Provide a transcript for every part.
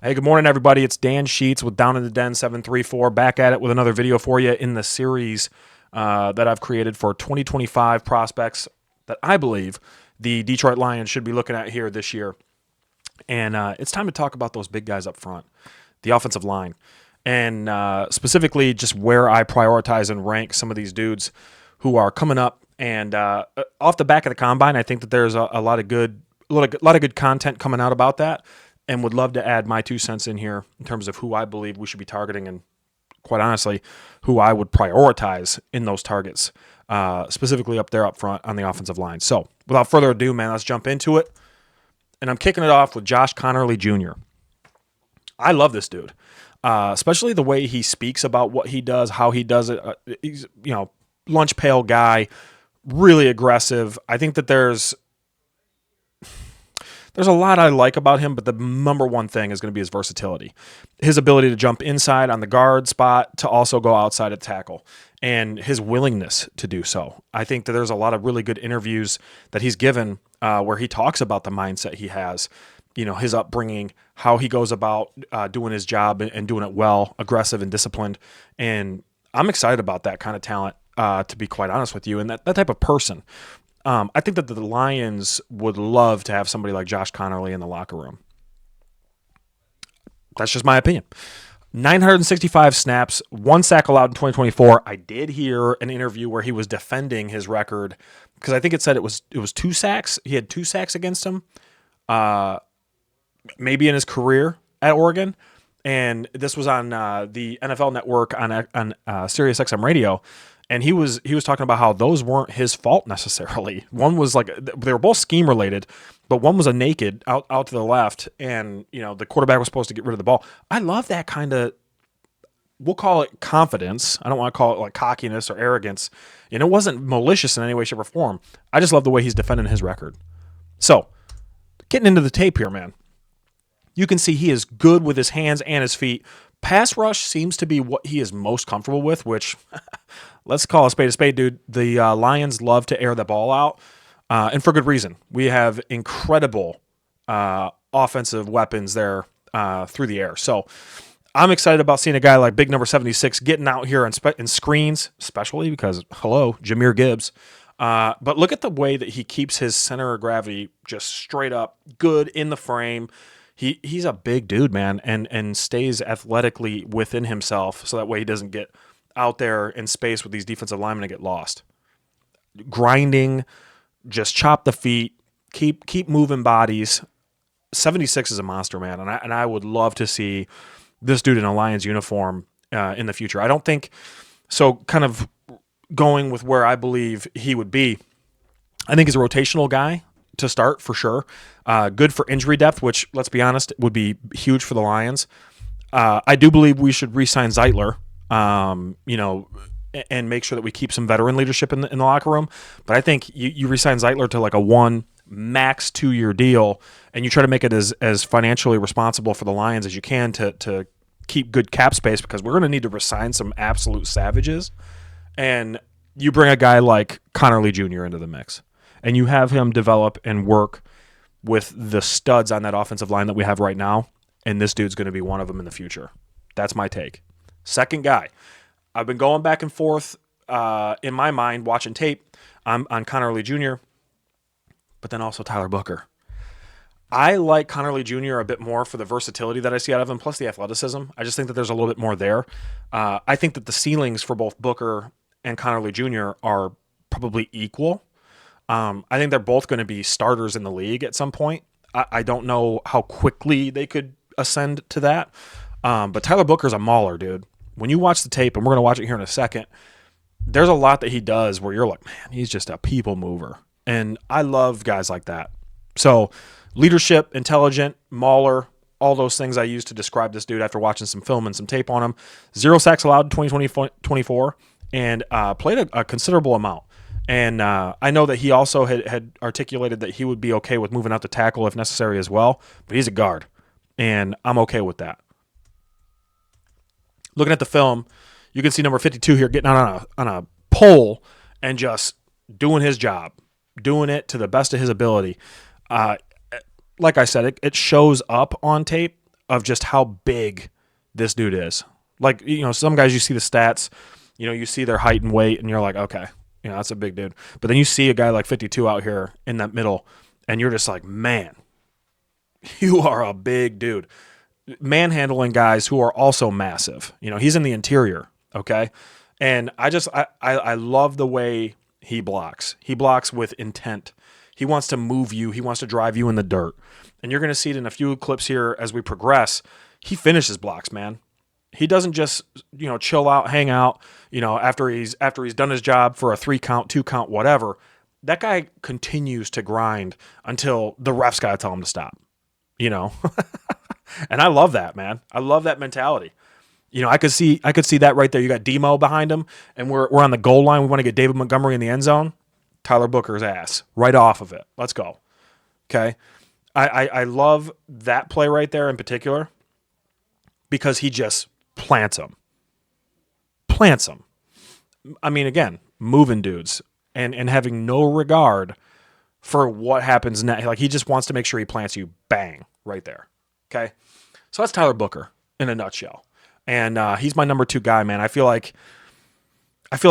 Hey, good morning, everybody. It's Dan Sheets with Down in the Den 734, back at it with another video for you in the series that I've created for 2025 prospects that I believe the Detroit Lions should be looking at here this year. And it's time to talk about those big guys up front, the offensive line, and specifically just where I prioritize and rank some of these dudes who are coming up. And off the back of the combine, I think that there's a lot of good, lot of good content coming out about that, and would love to add my 2 cents in here in terms of who I believe we should be targeting, and quite honestly, who I would prioritize in those targets, specifically up there up front on the offensive line. So without further ado, man, let's jump into it. And I'm kicking it off with Josh Conerly Jr. I love this dude, especially the way he speaks about what he does, how he does it. He's, lunch pail guy, really aggressive. I think that there's a lot I like about him, but the number one thing is going to be his versatility, his ability to jump inside on the guard spot to also go outside at tackle, and his willingness to do so. I think that there's a lot of really good interviews that he's given where he talks about the mindset he has, his upbringing, how he goes about doing his job and doing it well, aggressive and disciplined. And I'm excited about that kind of talent, to be quite honest with you, and that type of person. I think that the Lions would love to have somebody like Josh Conerly in the locker room. That's just my opinion. 965 snaps, 1 sack allowed in 2024. I did hear an interview where he was defending his record because I think it said it was 2 sacks. He had 2 sacks against him, maybe in his career at Oregon. And this was on the NFL Network on SiriusXM Radio. And he was talking about how those weren't his fault necessarily. One was like, they were both scheme related, but one was a naked out to the left, and the quarterback was supposed to get rid of the ball. I love that kind of, we'll call it confidence. I don't want to call it like cockiness or arrogance. And it wasn't malicious in any way, shape, or form. I just love the way he's defending his record. So, getting into the tape here, man. You can see he is good with his hands and his feet. Pass rush seems to be what he is most comfortable with, which let's call a spade, dude. The Lions love to air the ball out, and for good reason. We have incredible offensive weapons there through the air. So I'm excited about seeing a guy like big number 76 getting out here in screens, especially because, hello, Jahmyr Gibbs. But look at the way that he keeps his center of gravity just straight up, good in the frame. He's a big dude, man, and stays athletically within himself so that way he doesn't get out there in space with these defensive linemen and get lost. Grinding, just chop the feet, keep moving bodies. 76 is a monster, man, and I would love to see this dude in a Lions uniform in the future. I don't think so. Kind of going with where I believe he would be, I think he's a rotational guy to start for sure. Good for injury depth, which, let's be honest, would be huge for the Lions. I do believe we should re-sign Zeitler, and make sure that we keep some veteran leadership in the locker room. But I think you re-sign Zeitler to like a 1 max 2-year deal, and you try to make it as financially responsible for the Lions as you can to keep good cap space, because we're going to need to re-sign some absolute savages. And you bring a guy like Conerly Jr. into the mix, and you have him develop and work with the studs on that offensive line that we have right now, and this dude's going to be one of them in the future. That's my take. Second guy, I've been going back and forth in my mind watching tape on Conerly Jr., but then also Tyler Booker. I like Conerly Jr. a bit more for the versatility that I see out of him, plus the athleticism. I just think that there's a little bit more there. I think that the ceilings for both Booker and Conerly Jr. are probably equal. I think they're both going to be starters in the league at some point. I don't know how quickly they could ascend to that. But Tyler Booker's a mauler, dude. When you watch the tape, and we're going to watch it here in a second, there's a lot that he does where you're like, man, he's just a people mover. And I love guys like that. So leadership, intelligent, mauler, all those things I use to describe this dude after watching some film and some tape on him. 0 sacks allowed in 2024, and played a considerable amount. And I know that he also had articulated that he would be okay with moving out to tackle if necessary as well, but he's a guard, and I'm okay with that. Looking at the film, you can see number 52 here getting out on a pole and just doing his job, doing it to the best of his ability. Like I said, it shows up on tape of just how big this dude is. Like, some guys, you see the stats, you see their height and weight, and you're like, okay, that's a big dude. But then you see a guy like 52 out here in that middle, and you're just like, man, you are a big dude. Manhandling guys who are also massive. He's in the interior, okay? And I love the way he blocks. He blocks with intent. He wants to move you. He wants to drive you in the dirt. And you're going to see it in a few clips here as we progress. He finishes blocks, man. He doesn't just, chill out, hang out, after he's done his job for a 3 count, 2 count, whatever. That guy continues to grind until the refs got to tell him to stop, And I love that, man. I love that mentality. I could see that right there. You got Demo behind him, and we're on the goal line. We want to get David Montgomery in the end zone. Tyler Booker's ass right off of it. Let's go. Okay. I love that play right there in particular because he just plants them. I mean, again, moving dudes and having no regard for what happens next. Like, he just wants to make sure he plants you bang right there. Okay. So that's Tyler Booker in a nutshell. And he's my number 2 guy, man. I feel like,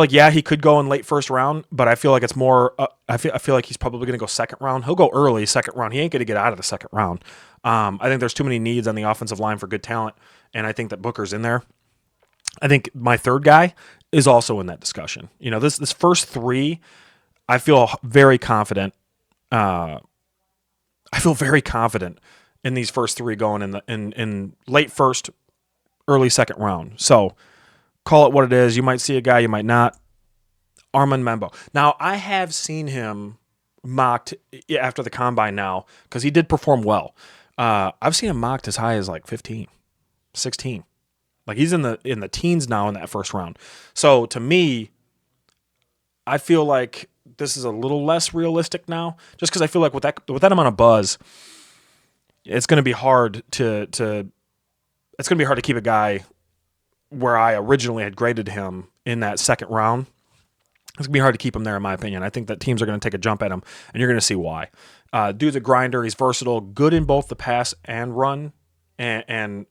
yeah, he could go in late first round, but I feel like it's more, I feel like he's probably going to go second round. He'll go early second round. He ain't going to get out of the second round. I think there's too many needs on the offensive line for good talent, and I think that Booker's in there. I think my 3rd guy is also in that discussion. This first 3, I feel very confident. I feel very confident in these first 3 going in late first, early second round. So call it what it is. You might see a guy, you might not. Armand Membo. Now, I have seen him mocked after the combine now because he did perform well. I've seen him mocked as high as like 15, 16. Like, he's in the teens now in that first round. So to me, I feel like this is a little less realistic now, just because I feel like with that amount of buzz, it's going to be hard to keep a guy where I originally had graded him in that second round. It's going to be hard to keep him there, in my opinion. I think that teams are going to take a jump at him, and you're going to see why. Dude's a grinder. He's versatile, good in both the pass and run, and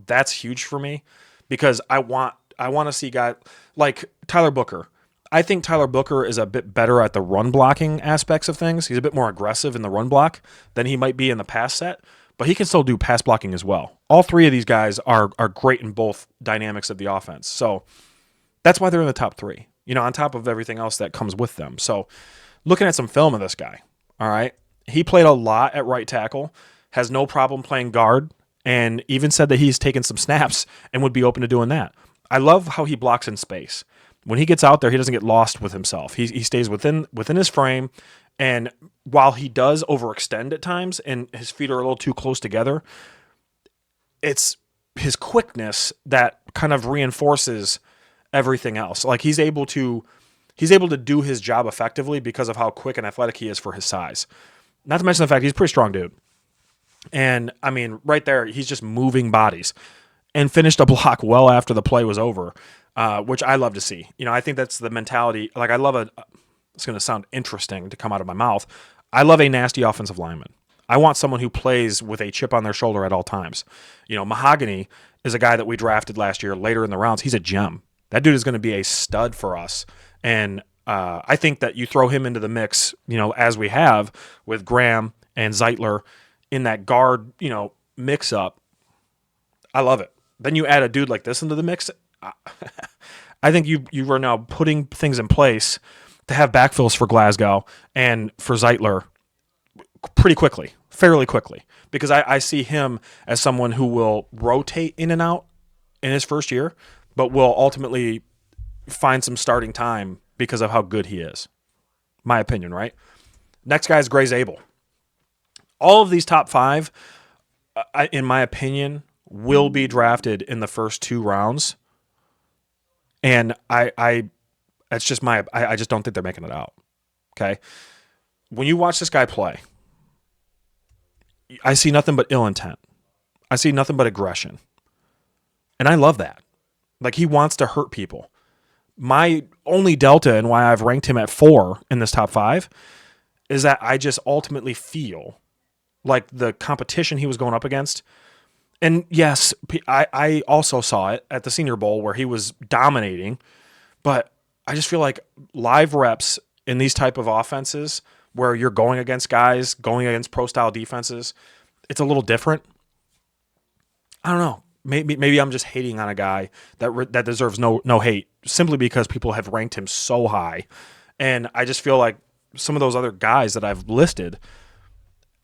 that's huge for me because I want to see guys like Tyler Booker. I think Tyler Booker is a bit better at the run blocking aspects of things. He's a bit more aggressive in the run block than he might be in the pass set, but he can still do pass blocking as well. All 3 of these guys are great in both dynamics of the offense. So that's why they're in the top 3, on top of everything else that comes with them. So looking at some film of this guy, all right, he played a lot at right tackle, has no problem playing guard, and even said that he's taken some snaps and would be open to doing that. I love how he blocks in space. When he gets out there, he doesn't get lost with himself. He stays within his frame, and while he does overextend at times and his feet are a little too close together, it's his quickness that kind of reinforces everything else. Like, he's able to do his job effectively because of how quick and athletic he is for his size. Not to mention the fact he's a pretty strong dude. And, I mean, right there, he's just moving bodies and finished a block well after the play was over, which I love to see. I think that's the mentality. Like, I love it's going to sound interesting to come out of my mouth. I love a nasty offensive lineman. I want someone who plays with a chip on their shoulder at all times. Mahogany is a guy that we drafted last year later in the rounds. He's a gem. That dude is going to be a stud for us. And I think that you throw him into the mix, as we have with Graham and Zeitler in that guard, mix up. I love it. Then you add a dude like this into the mix. I think you are now putting things in place to have backfills for Glasgow and for Zeitler pretty quickly, fairly quickly, because I see him as someone who will rotate in and out in his first year, but will ultimately find some starting time because of how good he is. My opinion, right? Next guy is Gray Zabel. All of these top 5, in my opinion, will be drafted in the first 2 rounds. And that's just I just don't think they're making it out. Okay. When you watch this guy play, I see nothing but ill intent. I see nothing but aggression. And I love that. Like, he wants to hurt people. My only delta and why I've ranked him at 4 in this top 5 is that I just ultimately feel like the competition he was going up against, And yes, I also saw it at the Senior Bowl where he was dominating, but I just feel like live reps in these type of offenses where you're going against guys, going against pro style defenses, it's a little different. I don't know. Maybe I'm just hating on a guy that deserves no hate simply because people have ranked him so high, and I just feel like some of those other guys that I've listed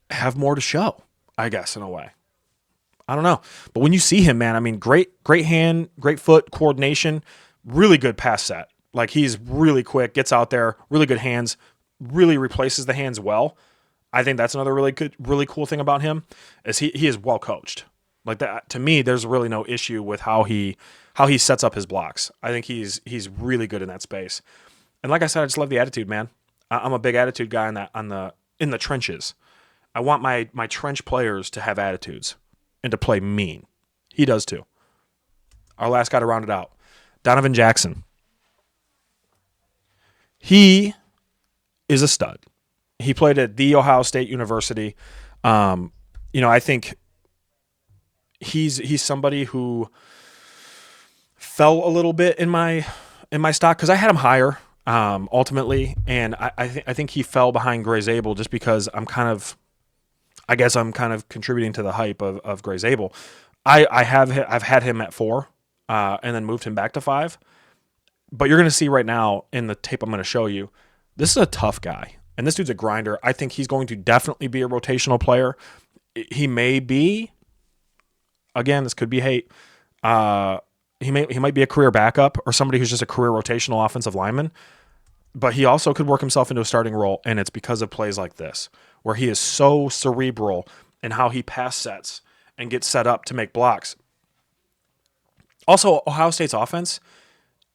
have more to show. I guess in a way. I don't know. But when you see him, man, I mean, great hand, great foot coordination, really good pass set. Like he's really quick, gets out there, really good hands, really replaces the hands well. I think that's another really cool thing about him is he is well coached. Like that to me, there's really no issue with how he sets up his blocks. I think he's really good in that space. And like I said, I just love the attitude, man. I'm a big attitude guy in the trenches. I want my trench players to have attitudes and to play mean. He does too. Our last guy to round it out, Donovan Jackson. He is a stud. He played at The Ohio State University. I think he's somebody who fell a little bit in my stock because I had him higher ultimately, and I think he fell behind Gray Zabel just because I'm kind of contributing to the hype of Gray Zabel. I've had him at 4, and then moved him back to 5. But you're going to see right now in the tape I'm going to show you, this is a tough guy, and this dude's a grinder. I think he's going to definitely be a rotational player. He may be, again, this could be hate. He might be a career backup or somebody who's just a career rotational offensive lineman. But he also could work himself into a starting role, and it's because of plays like this, where he is so cerebral in how he pass sets and gets set up to make blocks. Also, Ohio State's offense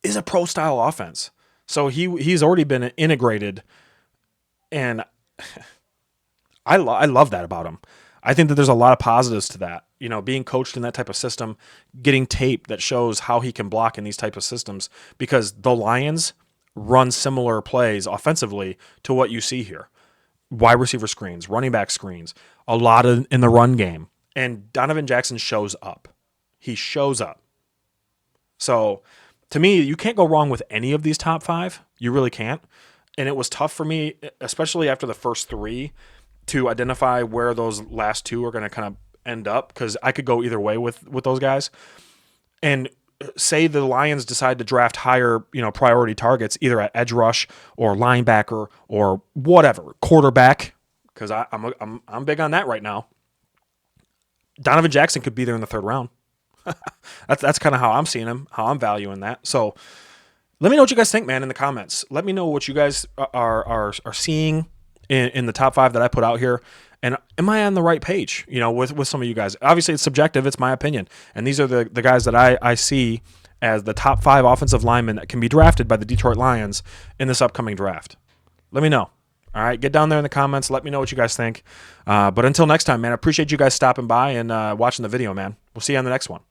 is a pro-style offense. So he's already been integrated, and I love that about him. I think that there's a lot of positives to that. Being coached in that type of system, getting tape that shows how he can block in these type of systems, because the Lions run similar plays offensively to what you see here. Wide receiver screens, running back screens, a lot in the run game. And Donovan Jackson shows up. He shows up. So to me, you can't go wrong with any of these top 5. You really can't. And it was tough for me, especially after the first 3, to identify where those last 2 are going to kind of end up, because I could go either way with those guys. And say the Lions decide to draft higher, priority targets, either at edge rush or linebacker or whatever, quarterback, because I'm big on that right now. Donovan Jackson could be there in the 3rd round. That's kind of how I'm seeing him, how I'm valuing that. So let me know what you guys think, man, in the comments. Let me know what you guys are seeing in the top 5 that I put out here. And am I on the right page, with some of you guys? Obviously, it's subjective. It's my opinion. And these are the guys that I see as the top 5 offensive linemen that can be drafted by the Detroit Lions in this upcoming draft. Let me know. All right, get down there in the comments. Let me know what you guys think. But until next time, man, I appreciate you guys stopping by and watching the video, man. We'll see you on the next one.